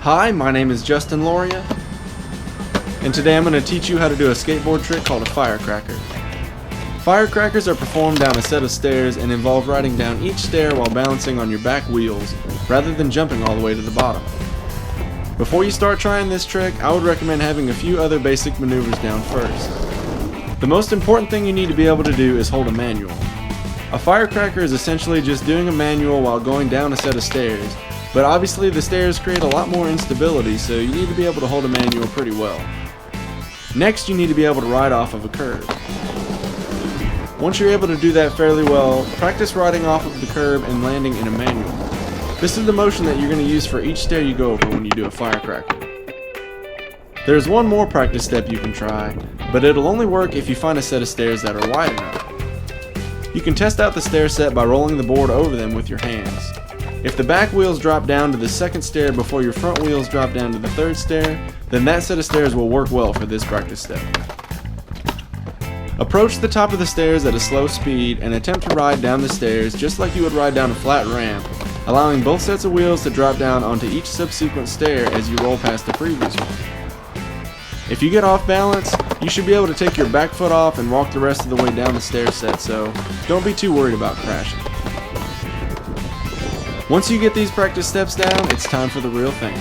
Hi, my name is Justin Loria, and today I'm going to teach you how to do a skateboard trick called a firecracker. Firecrackers are performed down a set of stairs and involve riding down each stair while balancing on your back wheels, rather than jumping all the way to the bottom. Before you start trying this trick, I would recommend having a few other basic maneuvers down first. The most important thing you need to be able to do is hold a manual. A firecracker is essentially just doing a manual while going down a set of stairs, but obviously the stairs create a lot more instability, so you need to be able to hold a manual pretty well. Next, you need to be able to ride off of a curb. Once you're able to do that fairly well, practice riding off of the curb and landing in a manual. This is the motion that you're going to use for each stair you go over when you do a firecracker. There's one more practice step you can try, but it'll only work if you find a set of stairs that are wide enough. You can test out the stair set by rolling the board over them with your hands. If the back wheels drop down to the second stair before your front wheels drop down to the third stair, then that set of stairs will work well for this practice step. Approach the top of the stairs at a slow speed and attempt to ride down the stairs just like you would ride down a flat ramp, allowing both sets of wheels to drop down onto each subsequent stair as you roll past the previous one. If you get off balance, you should be able to take your back foot off and walk the rest of the way down the stair set, so don't be too worried about crashing. Once you get these practice steps down, it's time for the real thing.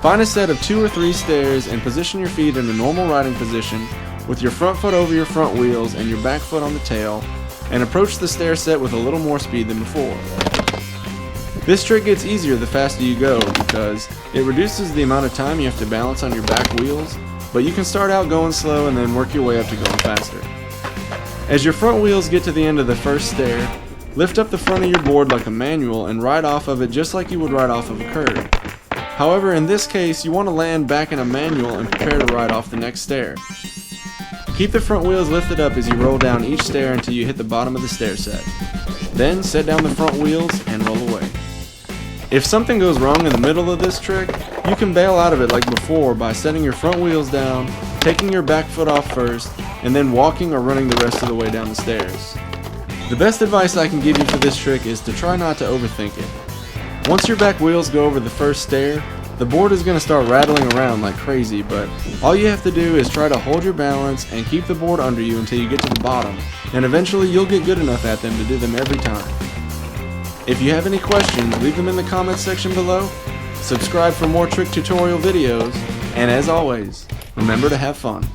Find a set of 2 or 3 stairs and position your feet in a normal riding position with your front foot over your front wheels and your back foot on the tail, and approach the stair set with a little more speed than before. This trick gets easier the faster you go because it reduces the amount of time you have to balance on your back wheels, but you can start out going slow and then work your way up to going faster. As your front wheels get to the end of the first stair, lift up the front of your board like a manual and ride off of it just like you would ride off of a curb. However, in this case, you want to land back in a manual and prepare to ride off the next stair. Keep the front wheels lifted up as you roll down each stair until you hit the bottom of the stair set. Then set down the front wheels and roll away. If something goes wrong in the middle of this trick, you can bail out of it like before by setting your front wheels down, taking your back foot off first, and then walking or running the rest of the way down the stairs. The best advice I can give you for this trick is to try not to overthink it. Once your back wheels go over the first stair, the board is going to start rattling around like crazy, but all you have to do is try to hold your balance and keep the board under you until you get to the bottom, and eventually you'll get good enough at them to do them every time. If you have any questions, leave them in the comments section below, subscribe for more trick tutorial videos, and as always, remember to have fun.